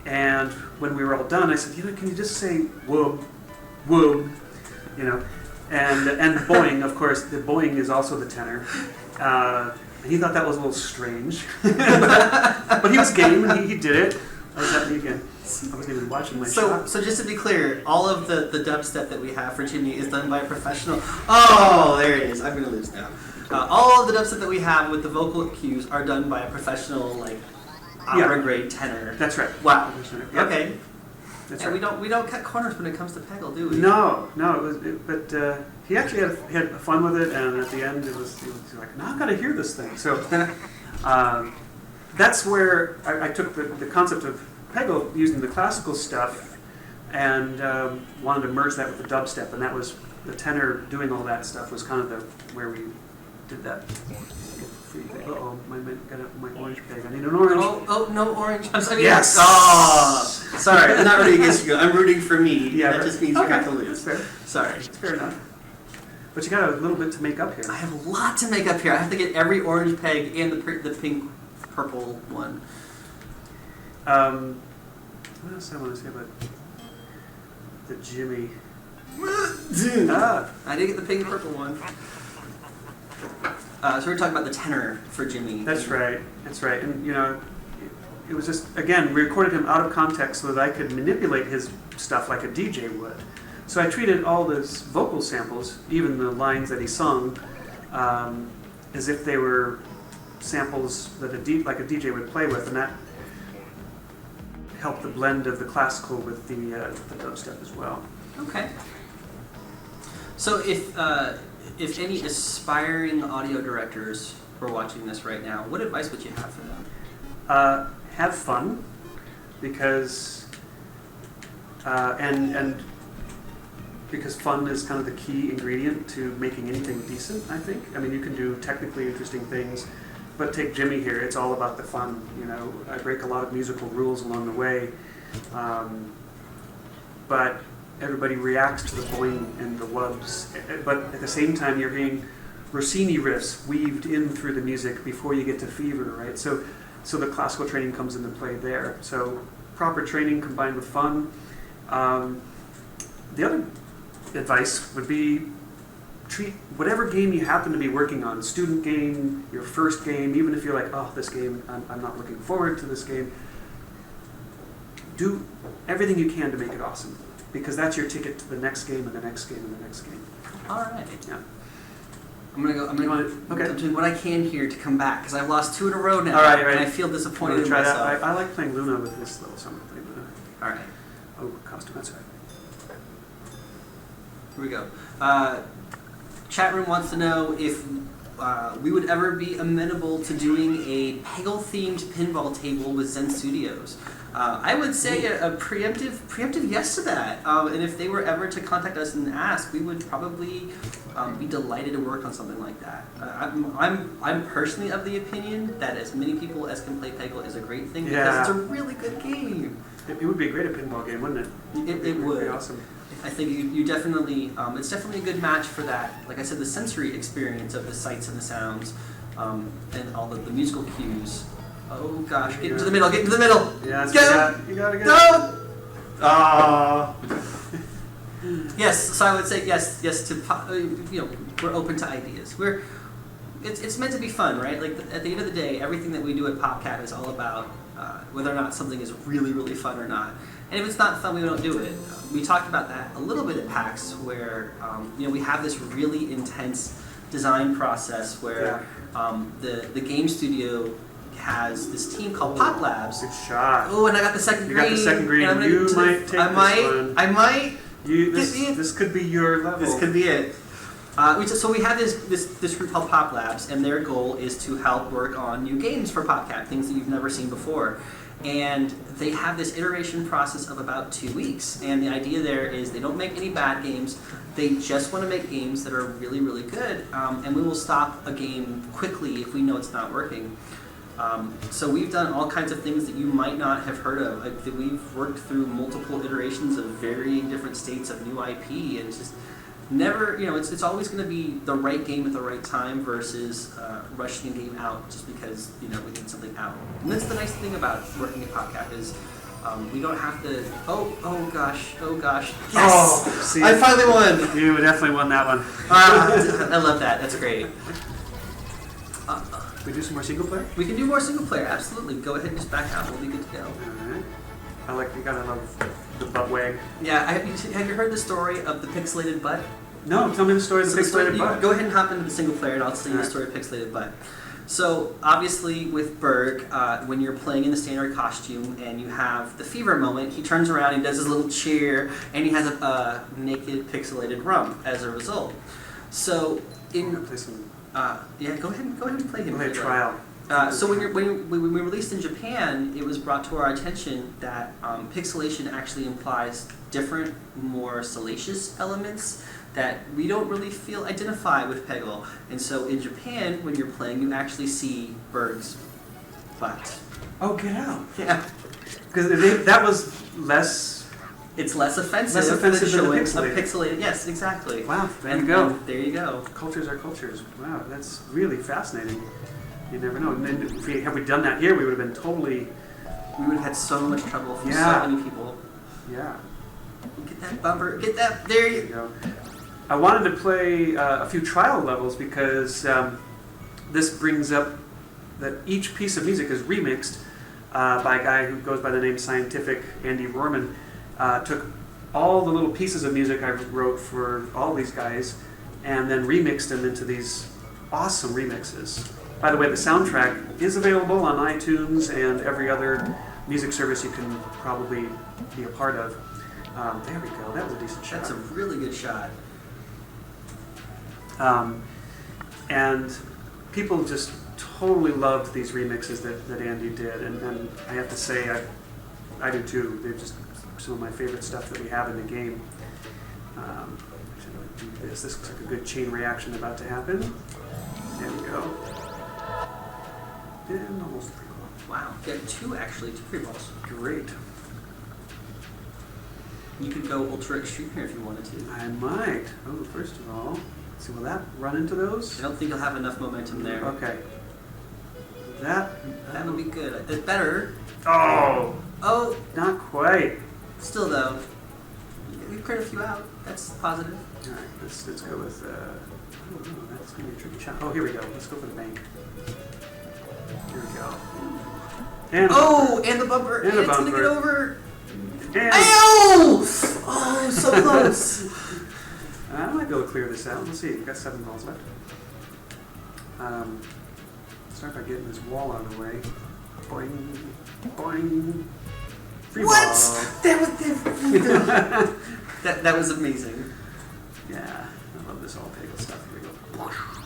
And when we were all done, I said, can you just say whoop, whoop, and boing, of course, the boing is also the tenor. And he thought that was a little strange. but he was game, and he did it. I was happening again. I wasn't even watching my shot. So just to be clear, all of the dubstep that we have for Jimmy is done by a professional. Oh, there it is. I'm going to lose now. All of the dubstep that we have with the vocal cues are done by a professional, opera grade tenor. That's right. Wow. Yep. Okay. That's and right. we don't cut corners when it comes to Peggle, do we? No. But he actually had fun with it, and at the end he was like, "Now I've got to hear this thing." So that's where I took the concept of Peggle using the classical stuff and wanted to merge that with the dubstep, and that was the tenor doing all that stuff was kind of where we did that. Uh-oh, my orange peg. I need an orange. Oh, no orange. I'm sorry. Yes. Oh, sorry. I'm not rooting against you. I'm rooting for me. Yeah, that just means you have to lose. That's fair. Sorry. It's fair enough. But you got a little bit to make up here. I have a lot to make up here. I have to get every orange peg and the pink, purple one. What else I want to say about the Jimmy? I did get the pink, purple one. So we're talking about the tenor for Jimmy. That's right. And it was just, again, we recorded him out of context so that I could manipulate his stuff like a DJ would. So I treated all those vocal samples, even the lines that he sung, as if they were samples that like a DJ would play with, and that helped the blend of the classical with the dubstep as well. Okay. So if any aspiring audio directors were watching this right now, what advice would you have for them? Have fun, because and because fun is kind of the key ingredient to making anything decent, I think. I mean, you can do technically interesting things, but take Jimmy here, it's all about the fun. I break a lot of musical rules along the way, but everybody reacts to the boing and the wubs, but at the same time you're hearing Rossini riffs weaved in through the music before you get to Fever, right? So the classical training comes into play there. So proper training combined with fun. The other advice would be treat whatever game you happen to be working on, student game, your first game, even if you're like, oh, this game, I'm not looking forward to this game, do everything you can to make it awesome, because that's your ticket to the next game and the next game and the next game. All right. Yeah. I'm gonna do what I can here to come back, because I've lost 2 in a row now. All right. And I feel disappointed in try myself. that? I like playing Luna with this little something. All right. Oh, costume, that's right. Here we go. Chat room wants to know if we would ever be amenable to doing a Peggle-themed pinball table with Zen Studios. I would say a preemptive yes to that. And if they were ever to contact us and ask, we would probably be delighted to work on something like that. I'm personally of the opinion that as many people as can play Peggle is a great thing, because it's a really good game. It would be a great pinball game, wouldn't it? It would. Be awesome. I think you definitely, it's definitely a good match for that. Like I said, the sensory experience of the sights and the sounds, and all the musical cues. Oh gosh, get into the middle, get into the middle! Yeah, you gotta go! No! Ah. Yes, so I would say yes to, we're open to ideas. It's meant to be fun, right? Like at the end of the day, everything that we do at PopCap is all about whether or not something is really, really fun or not. And if it's not fun, we don't do it. We talked about that a little bit at PAX, where we have this really intense design process where the game studio has this team called Pop Labs. Good shot. Oh, and I got the second green. You got the second green. You might take this one. I might. This could be your level. This could be it. So we have this group called Pop Labs, and their goal is to help work on new games for PopCap, things that you've never seen before. And they have this iteration process of about 2 weeks. And the idea there is they don't make any bad games. They just want to make games that are really, really good. And we will stop a game quickly if we know it's not working. So we've done all kinds of things that you might not have heard of. We've worked through multiple iterations of varying different states of new IP, and it's just never, it's always going to be the right game at the right time versus rushing a game out just because, we need something out. And that's the nice thing about working at PopCap is we don't have to, oh gosh, yes! Oh, see, I finally won! You definitely won that one. I love that, that's great. We do some more single player? We can do more single player, absolutely. Go ahead and just back out, we'll be good to go. Alright. You gotta love the butt wag. Yeah, have you heard the story of the pixelated butt? No, tell me the story of the pixelated butt. Go ahead and hop into the single player and I'll tell you the story of pixelated butt. So, obviously with Berg, when you're playing in the standard costume and you have the fever moment, he turns around and does his little cheer and he has a naked pixelated rump as a result. So, go ahead and play him. Play a trial. So when we released in Japan, it was brought to our attention that pixelation actually implies different, more salacious elements that we don't really identify with Peggle. And so in Japan, when you're playing, you actually see Berg's butt. Oh, get out! Yeah, because that was less. It's less offensive. Less offensive than pixelated. Yes, exactly. Wow, there you go. There you go. Cultures are cultures. Wow, that's really fascinating. You never know. And then had we done that here, we would have been totally. We would have had so much trouble from so many people. Yeah. Get that bumper. Get that. There you go. I wanted to play a few trial levels because this brings up that each piece of music is remixed by a guy who goes by the name Scientific, Andy Rohrman. Took all the little pieces of music I wrote for all these guys and then remixed them into these awesome remixes. By the way, the soundtrack is available on iTunes and every other music service you can probably be a part of. There we go. That was a decent shot. That's a really good shot. And people just totally loved these remixes that Andy did, and I have to say I do too. They're just some of my favorite stuff that we have in the game. Actually, do this. This looks like a good chain reaction about to happen. There we go. And almost a free ball. Wow, you have two free balls. Great. You could go ultra extreme here if you wanted to. I might. Oh, first of all, see, will that run into those? I don't think you'll have enough momentum there. Okay. That would be good. It's better. Oh! Oh! Not quite. Still though, we cleared a few out. That's positive. All right, let's go with. Oh no, that's gonna be a tricky shot. Oh, here we go. Let's go for the bank. Here we go. And and the bumper. And it's bumper. Gonna get over. And oh, so close. I might be able to clear this out. Let's see. We've got 7 balls left. Start by getting this wall out of the way. Boing, boing. Free what? ball. That was amazing. Yeah, I love this all Peggle stuff. Here we go.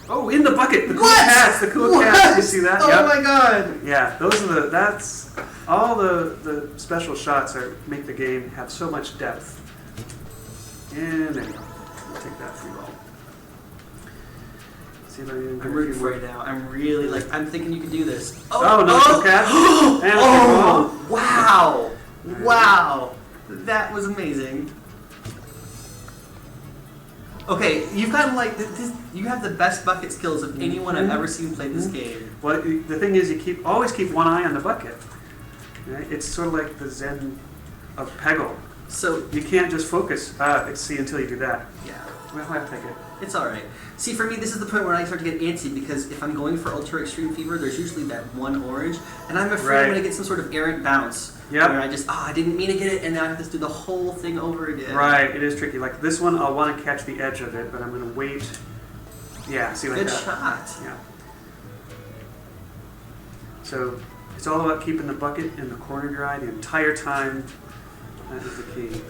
Oh, in the bucket. The cool what? cats. The cool cats. You see that? Oh my god. Yeah, those are that's all the special shots make the game have so much depth. And there you go. We'll take that free ball. See if I can I'm rooting for you now. I'm really I'm thinking you can do this. Oh no, cool cat. And oh, wow. Right. Wow. That was amazing. Okay, you've gotten this. You have the best bucket skills of anyone I've ever seen play this game. Well, the thing is, you always keep one eye on the bucket. Right? It's sort of like the zen of Peggle. So you can't just focus. See until you do that. Yeah. Well, I'll take it. It's all right. See, for me, this is the point where I start to get antsy because if I'm going for ultra extreme fever, there's usually that one orange, and I'm afraid I'm going to get some sort of errant bounce. Yep. Where I didn't mean to get it, and now I have to do the whole thing over again. Right, it is tricky. Like this one, I'll want to catch the edge of it, but I'm going to wait. Yeah, see like that. Good shot. Yeah. So it's all about keeping the bucket in the corner of your eye the entire time. That is the key.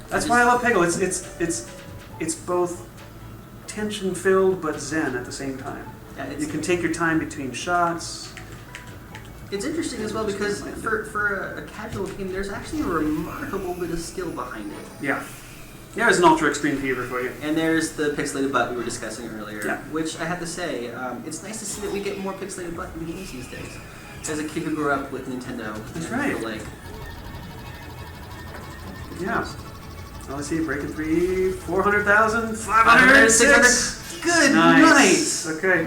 That's why I love Peggle. It's both tension filled but zen at the same time. Yeah, you can take your time between shots. It's interesting as well because for a casual game, there's actually a remarkable bit of skill behind it. Yeah. There's an ultra extreme fever for you. And there's the pixelated butt we were discussing earlier, yeah. Which I have to say, it's nice to see that we get more pixelated butt in the games these days. As a kid who grew up with Nintendo, that's right. Like, yeah. Well, let's see, breaking 3, 400,000, 506. Good night. Okay.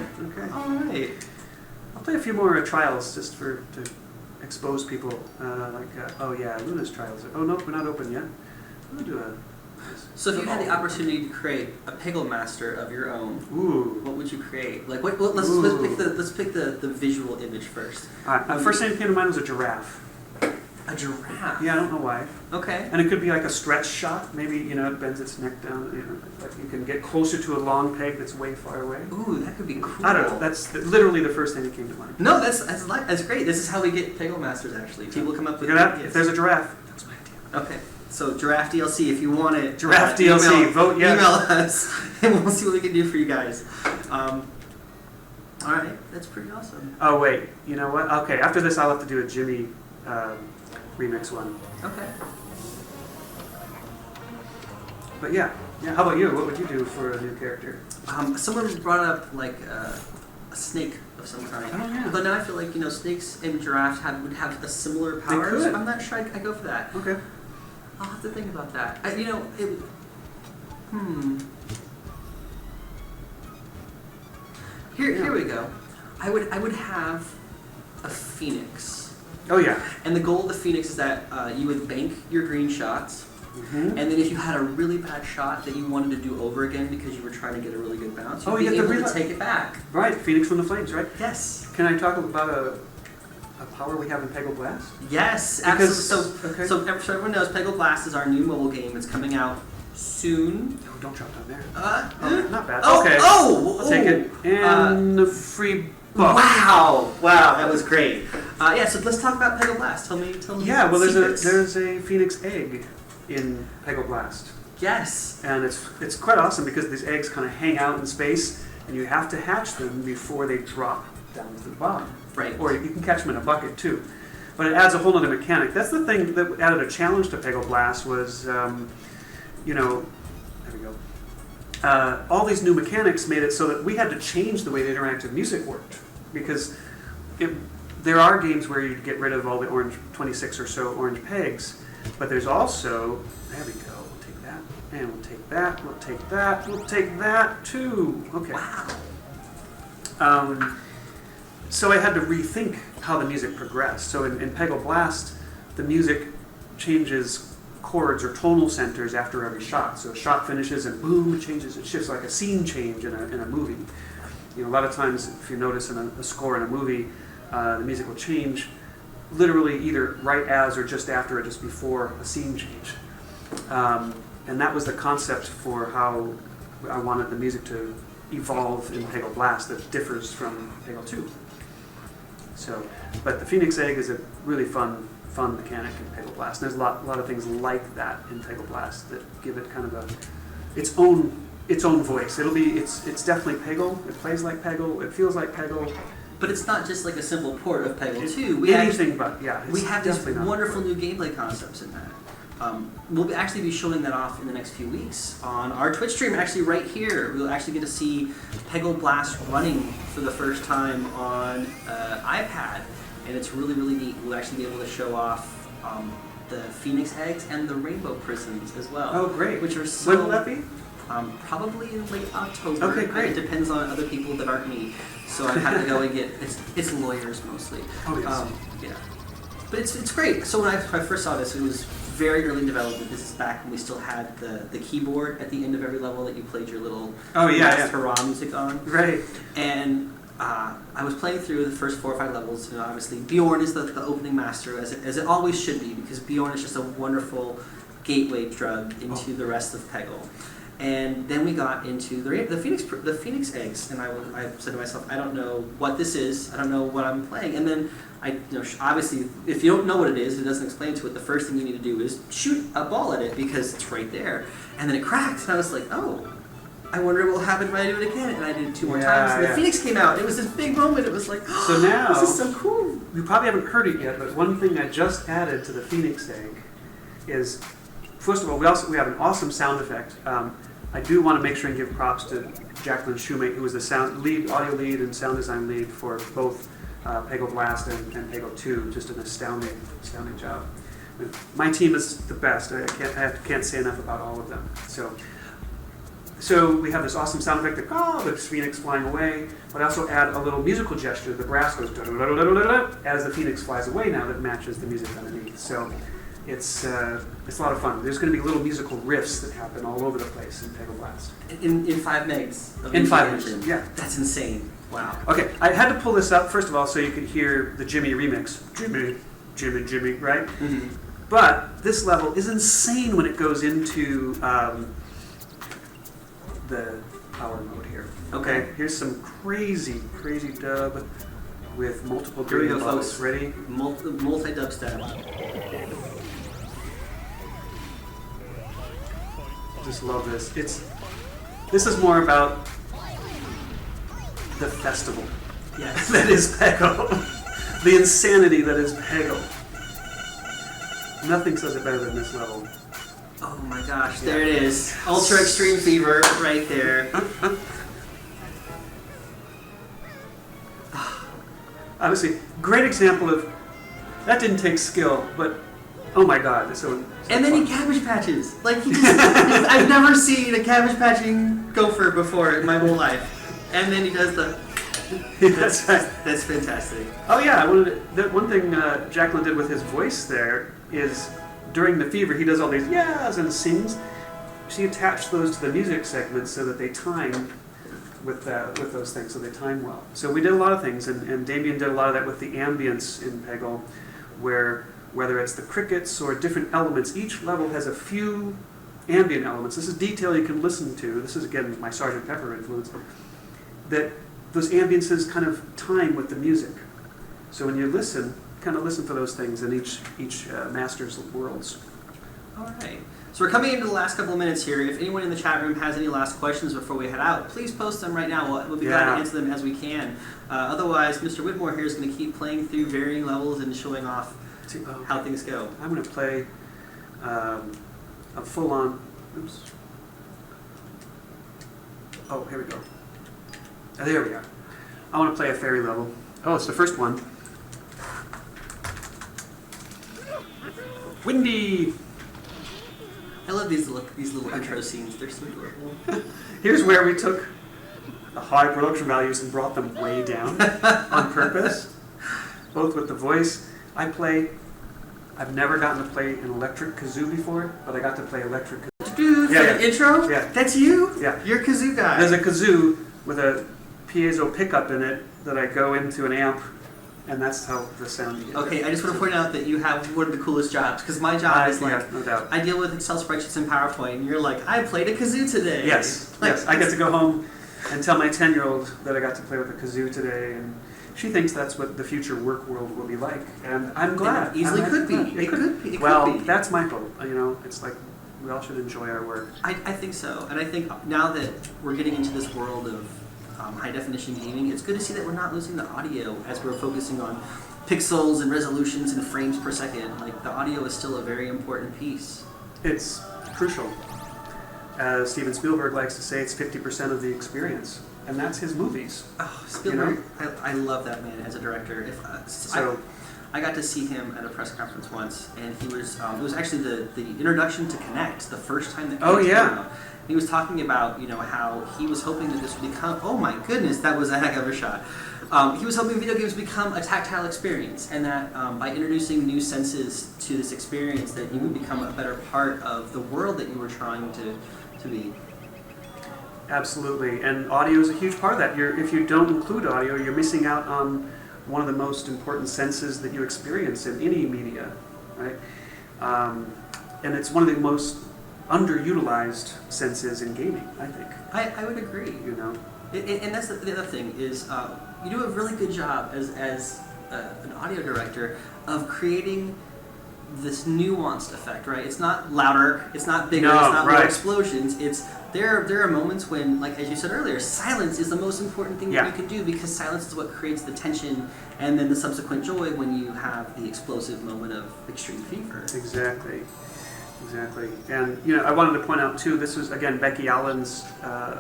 All right. I'll play a few more trials just to expose people. Oh yeah, Luna's trials. Oh no, we're not open yet. We'll do a. So if you had the opportunity to create a Peggle master of your own, what would you create? Like, let's pick the visual image first. All right. First thing that came to mind was a giraffe. A giraffe. Yeah, I don't know why. Okay. And it could be like a stretch shot. Maybe it bends its neck down. Like you can get closer to a long peg that's way far away. Ooh, that could be cool. I don't know. That's literally the first thing that came to mind. No, that's great. This is how we get Peggle masters. Actually, people come up with ideas. If there's a giraffe, that's my idea. Okay. So Giraffe DLC, if you want it, Giraffe DLC, vote yes. Email us, and we'll see what we can do for you guys. All right, that's pretty awesome. Oh wait, you know what? Okay, after this, I'll have to do a Jimmy remix one. Okay. But yeah. How about you? What would you do for a new character? Someone brought up like a snake of some kind. Oh yeah. But now I feel like snakes and giraffes would have a similar powers. I'm not sure I go for that. Okay. I'll have to think about that. Here we go. I would have a phoenix. Oh yeah. And the goal of the phoenix is that you would bank your green shots, and then if you had a really bad shot that you wanted to do over again because you were trying to get a really good bounce, you'd be able to take it back. Right, Phoenix from the Flames, right? Yes. Can I talk about a power we have in Peggle Blast? Yes, absolutely. So everyone knows Peggle Blast is our new mobile game. It's coming out soon. Oh, don't drop down there. Not bad. Oh, okay. I'll take it. And a free book. Wow, that was great. So let's talk about Peggle Blast. Tell me. Yeah, well, there's a Phoenix egg in Peggle Blast. Yes. And it's quite awesome because these eggs kind of hang out in space, and you have to hatch them before they drop down to the bottom. Right. Or you can catch them in a bucket too. But it adds a whole other mechanic. That's the thing that added a challenge to Peggle Blast was, there we go. All these new mechanics made it so that we had to change the way the interactive music worked. Because there are games where you get rid of all the 26 or so orange pegs, but there's also, there we go, we'll take that, and we'll take that, we'll take that, we'll take that too. Okay. Wow. So I had to rethink how the music progressed. So in Peggle Blast, the music changes chords or tonal centers after every shot. So a shot finishes and boom, it changes. It shifts like a scene change in a movie. A lot of times, if you notice in a score in a movie, the music will change literally either right as or just after or just before a scene change. And that was the concept for how I wanted the music to evolve in Peggle Blast that differs from Peggle 2. So, but the Phoenix Egg is a really fun mechanic in Peggle Blast. And there's a lot of things like that in Peggle Blast that give it kind of its own voice. It's definitely Peggle. It plays like Peggle. It feels like Peggle. But it's not just like a simple port of Peggle 2. We have these wonderful new gameplay concepts in that. We'll actually be showing that off in the next few weeks on our Twitch stream, actually right here. We'll actually get to see Peggle Blast running for the first time on iPad, and it's really, really neat. We'll actually be able to show off the Phoenix Eggs and the Rainbow Prisms as well. Oh, great. Which are so... When will that be? Probably in late October. Okay, great. It depends on other people that aren't me. So I have to go and get... It's lawyers mostly. Oh, yes. Yeah. But it's great. So when I first saw this, it was very early development. This is back when we still had the keyboard at the end of every level that you played your little hurrah music on. Right. And I was playing through the first 4 or 5 levels. Obviously, Bjorn is the opening master, as it always should be, because Bjorn is just a wonderful gateway drug into the rest of Peggle. And then we got into the Phoenix Eggs, and I said to myself, I don't know what this is. I don't know what I'm playing. And then obviously, if you don't know what it is, it doesn't explain to it. The first thing you need to do is shoot a ball at it because it's right there. And then it cracks, and I was like, oh, I wonder what will happen if I do it again. And I did it 2 more times, and the Phoenix came out. It was this big moment. It was like, oh, so now this is so cool. You probably haven't heard it yet, but one thing I just added to the Phoenix Egg is, first of all, we have an awesome sound effect. I do want to make sure and give props to Jacqueline Shoemate, who was the audio lead and sound design lead for both Peggle Blast and Peggle 2. Just an astounding job. My team is the best. I can't say enough about all of them. So we have this awesome sound effect, the phoenix flying away, but I also add a little musical gesture. The brass goes as the phoenix flies away now that matches the music underneath. So it's a lot of fun. There's going to be little musical riffs that happen all over the place in Peggle Blast. In 5 megs? In 5 megs, yeah. That's insane. Wow. Okay, I had to pull this up, first of all, so you could hear the Jimmy remix. Jimmy, right? Mm-hmm. But this level is insane when it goes into the power mode here. Okay, here's some crazy dub with multiple green bubbles. Folks. Ready? Multi-dub style. Just love this. This is more about the festival. Yes. That is Peggle. The insanity that is Peggle. Nothing says it better than this level. Oh my gosh, there it is. Ultra Extreme Fever right there. Honestly, great example of, that didn't take skill, but oh my god. So and then he Cabbage Patches. Like, he just, I've never seen a Cabbage Patching gopher before in my whole life. And then he does the... That's fantastic. Oh yeah, one thing Jacqueline did with his voice there is, during the fever, he does all these yeahs and sings. She attached those to the music segments so that they time with those things, so they time well. So we did a lot of things, and Damien did a lot of that with the ambience in Peggle, where whether it's the crickets or different elements, each level has a few ambient elements. This is detail you can listen to. This is, again, my Sgt. Pepper influence. That those ambiences kind of time with the music. So when you listen, kind of listen for those things in each master's worlds. All right. So we're coming into the last couple of minutes here. If anyone in the chat room has any last questions before we head out, please post them right now. We'll be glad to answer them as we can. Otherwise, Mr. Whitmore here is going to keep playing through varying levels and showing off how things go. I'm going to play a full-on... Oops. Oh, here we go. Oh, there we are. I want to play a fairy level. Oh, it's the first one. Windy! I love these little intro scenes. They're so adorable. Here's where we took the high production values and brought them way down on purpose, both with the voice. I've never gotten to play an electric kazoo before, but I got to play electric kazoo. Dude, the intro? Yeah. That's you? Yeah. You're a kazoo guy. There's a kazoo with a piezo pickup in it that I go into an amp, and that's how the sound gets. Okay, I just want to point out that you have one of the coolest jobs, because my job is like, no doubt. I deal with Excel spreadsheets and PowerPoint, and you're like, I played a kazoo today. Yes, yes. I get to go home and tell my 10-year-old that I got to play with a kazoo today, and she thinks that's what the future work world will be like, and I'm glad. It easily could be. It could be. Well, that's my hope. It's like we all should enjoy our work. I think so, and I think now that we're getting into this world of high-definition gaming, it's good to see that we're not losing the audio as we're focusing on pixels and resolutions and frames per second. Like, the audio is still a very important piece. It's crucial. As Steven Spielberg likes to say, it's 50% of the experience. And that's his movies. Oh, Spielberg, I love that man as a director. I got to see him at a press conference once, and he was, it was actually the introduction to Kinect, the first time that Kinect came out. He was talking about, how he was hoping that this would become, oh my goodness, that was a heck of a shot. He was hoping video games become a tactile experience, and that by introducing new senses to this experience, that you would become a better part of the world that you were trying to be. Absolutely, and audio is a huge part of that. If you don't include audio, you're missing out on one of the most important senses that you experience in any media, right? And it's one of the most underutilized senses in gaming, I think. I would agree. And that's the other thing is you do a really good job as an audio director of creating this nuanced effect, right? It's not louder, it's not bigger, it's not more explosions. There are moments when, like as you said earlier, silence is the most important thing that you can do, because silence is what creates the tension and then the subsequent joy when you have the explosive moment of extreme fever. Exactly. And I wanted to point out too, this was again Becky Allen's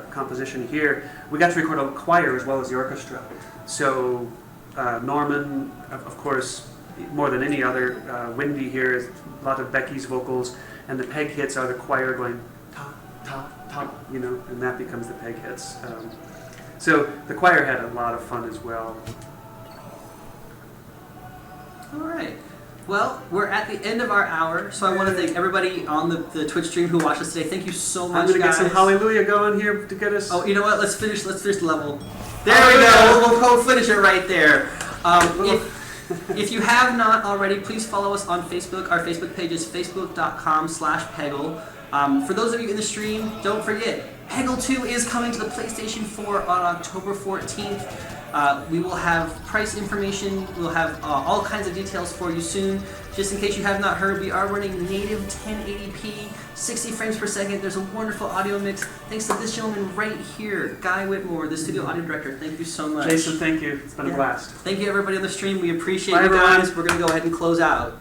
composition here. We got to record a choir as well as the orchestra. So Norman, of course, more than any other. Windy here is a lot of Becky's vocals, and the peg hits are the choir going ta ta ta, you know, and that becomes the peg hits. So the choir had a lot of fun as well. All right. Well, we're at the end of our hour, so I want to thank everybody on the Twitch stream who watched us today. Thank you so much, I'm going to guys. get some hallelujah going here to get us... Oh, you know what? Let's finish the level. There we go. We'll go finish it right there. If you have not already, please follow us on Facebook. Our Facebook page is facebook.com/Peggle. For those of you in the stream, don't forget, Peggle 2 is coming to the PlayStation 4 on October 14th. We will have price information, we'll have all kinds of details for you soon. Just in case you have not heard, we are running native 1080p, 60 frames per second. There's a wonderful audio mix. Thanks to this gentleman right here, Guy Whitmore, the studio audio director. Thank you so much. Jason, thank you. It's been a blast. Thank you everybody on the stream. We appreciate you guys. We're going to go ahead and close out.